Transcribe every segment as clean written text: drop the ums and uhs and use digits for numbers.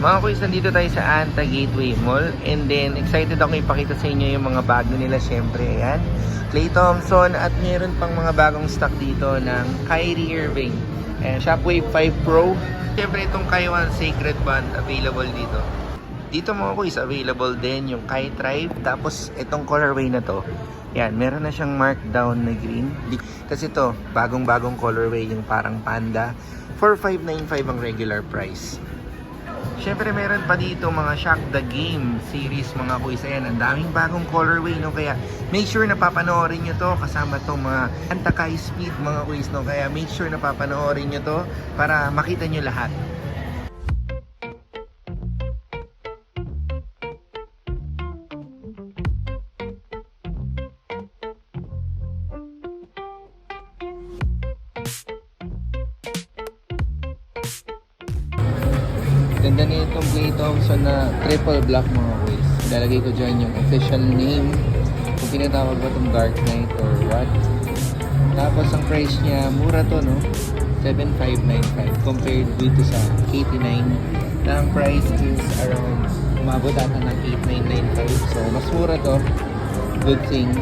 Mga kuys, nandito tayo sa Anta Gateway Mall. And then, excited ako ipakita sa inyo yung mga bago nila. Syempre, ayan. Klay Thompson. At meron pang mga bagong stock dito ng Kyrie Irving. And Shockwave 5 Pro. Syempre, itong Kaiwan Sacred Band available dito. Dito mga kuys, available din yung Kai Tribe. Tapos, itong colorway na to. Yan, meron na siyang markdown na green. Kasi ito, bagong-bagong colorway, yung parang panda. 4,595 ang regular price. Syempre meron pa dito mga Shock the Game series mga kuys. Ayan, ang daming bagong colorway, no? Kaya make sure na papanoorin nyo to kasama itong mga Antakai Speed mga kuys, no? Kaya make sure na papanoorin nyo to para makita nyo lahat. Ganda na itong Klay Thompson na triple black mga kuys. Ilalagay ko dyan yung official name. Kung tinatawag ba itong Dark Knight or what. Tapos ang price niya, mura to, no? 7,595 compared dito sa 89. Na ang price is around, umabot ata ng 8,995. So mas mura to. Good thing.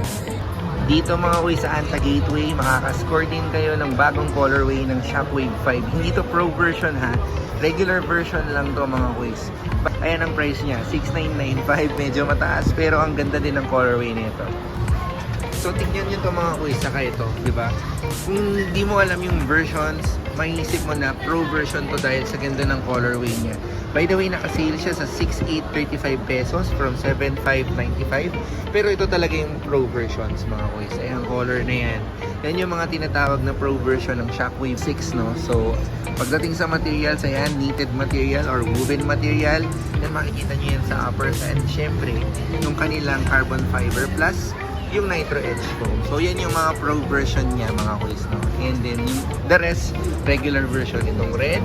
Dito mga kuys sa Anta Gateway, makaka-score din kayo ng bagong colorway ng Shockwave 5. Hindi to pro version ha. Regular version lang to mga kuys. Ayan ang price niya, 6,995. Medyo mataas pero ang ganda din ng colorway nito. So tingnan nyo to mga kuys, saka ito, di ba? Kung di mo alam yung versions, maiisip mo na pro version to dahil sa ganda ng colorway niya. By the way, naka-sale siya sa 6,835 pesos from 7,595. Pero ito talaga yung pro versions mga kuys. Ayan, color na yan. Yan yung mga tinatawag na pro version ng Shockwave 6, no? So, pagdating sa materials, ayan, knitted material or woven material. Yan, makikita nyo yan sa upper side. And syempre, yung kanilang carbon fiber plus yung Nitro Edge foam. So, yan yung mga pro version niya mga kuys, no? And then, the rest, regular version. Itong red,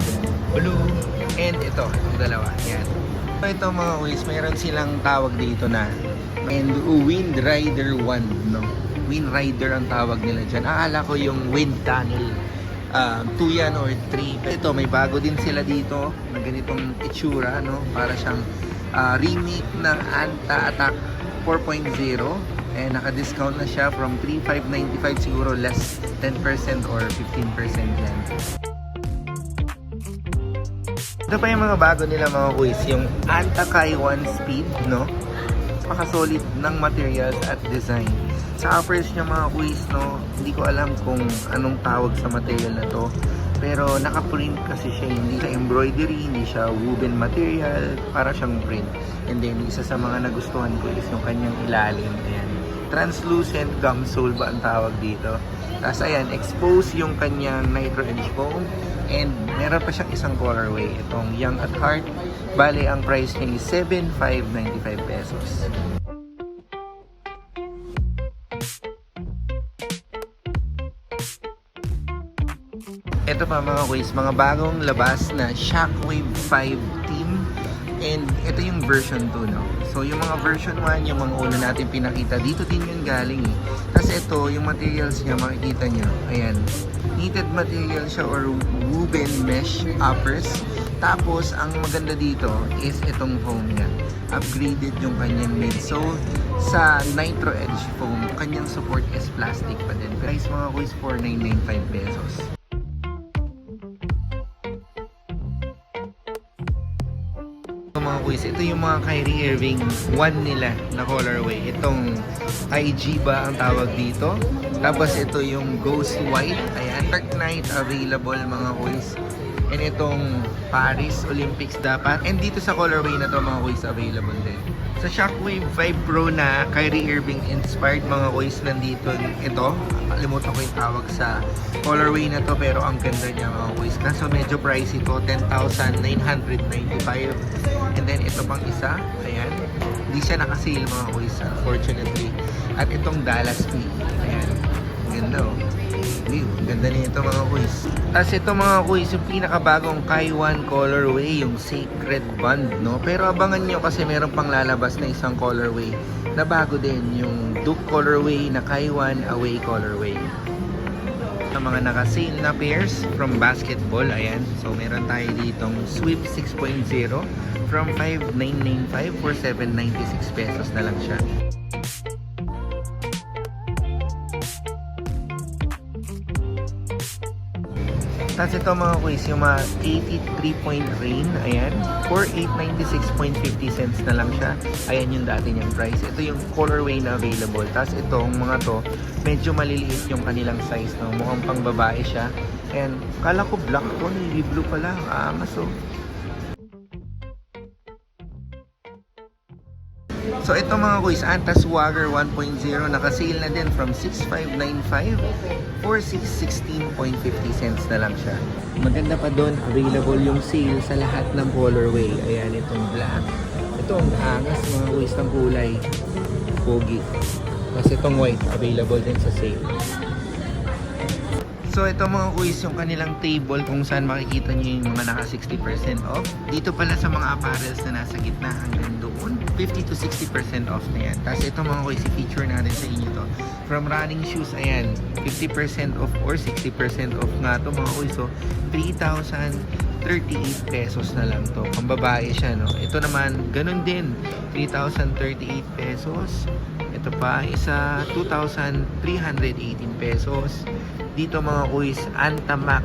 blue, and ito, yung dalawa. Yan. So, ito mga kuys, mayroon silang tawag dito na and Wind Rider 1, no? Wind Rider ang tawag nila dyan. Akala ko yung Wind Tunnel 2 yan or 3. Ito, may bago din sila dito na ganitong itsura, no? Para siyang remake ng Anta Attack 4.0. And naka-discount na siya from 3,595, siguro less 10% or 15% yan. Ito pa yung mga bago nila mga kuys, yung Antakai 1 Speed, no? Napaka-solid ng materials at design. Sa uppers niya mga kuys, no? Hindi ko alam kung anong tawag sa material na to. Pero naka-print kasi siya, hindi siya embroidery, hindi siya woven material, para siyang print. And then isa sa mga nagustuhan ko is yung kanyang ilalim. Ayan. Translucent gum sole ba ang tawag dito. Tapos ayan, expose yung kanyang Nitro Edge foam. And meron pa siyang isang colorway, itong Young at Heart. Bale, ang price niya is 7,595 pesos. Ito pa mga kuys, mga bagong labas na Shockwave 5 Team. And ito yung version 2, no? So yung mga version 1, yung mga una natin pinakita, dito din yun galing eh. Kasi ito, yung materials niya, makikita nyo, ayan, knitted material siya or woven mesh uppers. Tapos, ang maganda dito is itong foam niya. Upgraded yung kanyang midsole. Sa Nitro Edge foam, kanyang support is plastic pa din. Price mga kuys, 4,995 pesos. Mga kuys, ito yung mga Kyrie Irving 1 nila na colorway. Itong IG ba ang tawag dito? Tapos ito yung Ghost White. Ayan, Dark Knight available mga kuys. And itong Paris Olympics dapat. And dito sa colorway na to mga kuys available din. Sa Shockwave 5 Pro na Kyrie Irving inspired mga kuys, nandito ito. Kalimutan ko yung tawag sa colorway na to pero ang ganda niya mga kuys. Kaso medyo pricey to, 10,995. And then ito pang isa, ayan. Hindi siya naka-sale mga kuys, unfortunately. At itong Dallas Peak, ayan. Ganda oh. Ganda nito mga kuys. Tapos ito mga kuys, yung pinakabagong Kaiwan colorway, yung Sacred Band, no? Pero abangan nyo kasi meron pang lalabas na isang colorway na bago din, yung Duke colorway na Kaiwan Away colorway. Sa mga naka-sale na pairs from basketball, ayan. So meron tayo ditong Sweep 6.0 from 5,995 for 796 pesos na lang siya. Tapos ito mga quiz, yung mga 83 point rain, ayan, for 896.50 cents na lang siya. Ayan yung dati niyang price. Ito yung colorway na available. Tapos itong mga to, medyo maliliit yung kanilang size, no? Mukhang pang babae siya. And kala ko black to, navy blue pala. Angas, oh. So ito mga kuys, Anta Swagger 1.0 naka-sale na din from 6,595 for 616.50 cents na lang siya. Maganda pa doon, available yung sale sa lahat ng colorway. Ayan, itong black. Ito ang angas mga kuys ng kulay. Pogi. Tapos itong white, available din sa sale. So ito mga kuys, yung kanilang table kung saan makikita nyo yung mga naka 60% off. Dito pala sa mga apparels na nasa gitna hanggang doon, 50 to 60% off na yan. Tapos ito mga kuys, i-feature natin sa inyo to. From running shoes, ayan, 50% off or 60% off nga to mga kuys. So 3,038 pesos na lang to. Pambabae siya, no? Ito naman, ganun din, 3,038 pesos. Ito pa, isa 2,318 pesos. Dito mga kuys, Antamac.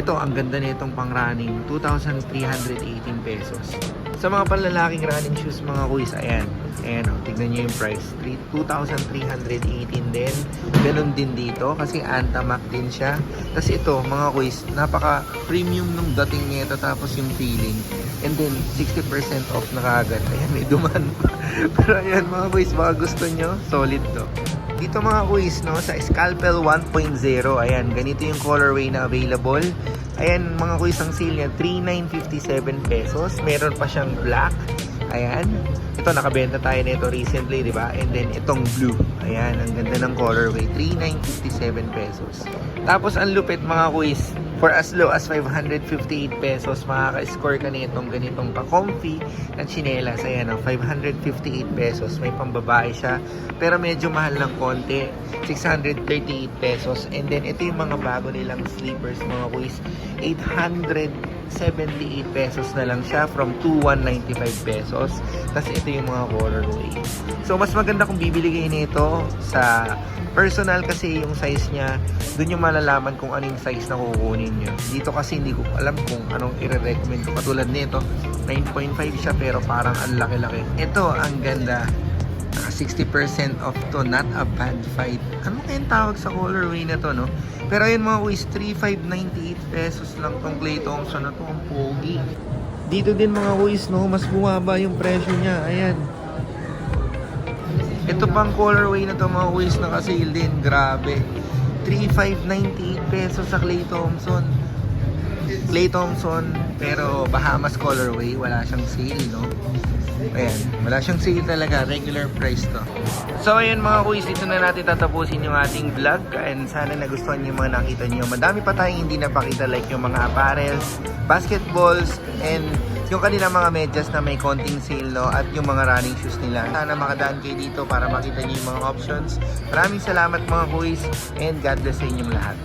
Ito, ang ganda nitong pang running, 2,318 pesos. Sa mga panlalaking running shoes mga kuys, ayan. Ayan o, tignan nyo yung price. 2,318 din. Ganun din dito kasi Antamac din siya. Tapos ito, mga kuys, napaka-premium nung dating nito tapos yung feeling. And then, 60% off na kaagad. Ayan, may duman pa. Pero ayan mga kuys, baka gusto nyo, solid to. Dito mga kuys, no, sa Scalpel 1.0, ayan, ganito yung colorway na available. Ayan, mga kuys, ang sale niya, 3,957 pesos. Meron pa siyang black. Ayan. Ito, nakabenta tayo nito recently, di ba? And then, itong blue. Ayan, ang ganda ng colorway. 3,957 pesos. Tapos, ang lupit mga kuys, for as low as 558 pesos, makaka-score ka nitong ganitong pa-comfy na chinelas. Ayan, 558 pesos. May pambabae siya. Pero medyo mahal ng konti. 638 pesos. And then, ito yung mga bago nilang sleepers, mga kuys. 878 pesos na lang siya from 2,195 pesos. Tapos, ito yung mga colorway. So, mas maganda kung bibili kayo nito sa personal kasi yung size niya, dun yung malalaman kung anong size na kukunin nyo. Dito kasi hindi ko alam kung anong i-recommend ko. Katulad nito, 9.5 siya pero parang ang laki-laki. Ito, ang ganda. 60% off to, not a bad fight. Ano kayang tawag sa colorway na to, no? Pero ayun mga kuys, 3,598 pesos lang tong Clay Thompson na to. Ang pogi. Dito din mga kuys, no? Mas bumaba yung presyo niya. Ayan. Ito pang colorway na to mga kuys, naka-sale din. Grabe. 3,598 pesos sa Clay Thompson. Clay Thompson, pero Bahamas colorway. Wala siyang sale, no? Ayan, wala siyang sale talaga, regular price to. So ayun mga kuys, dito na natin tatapusin yung ating vlog. And sana nagustuhan niyo yung mga nakita niyo. Madami pa tayong hindi napakita, like yung mga apparels, basketballs, and yung kanilang mga medyas na may konting sale, no? At yung mga running shoes nila. Sana makadaan kayo dito para makita niyo yung mga options. Maraming salamat mga kuys, and God bless sa inyong lahat.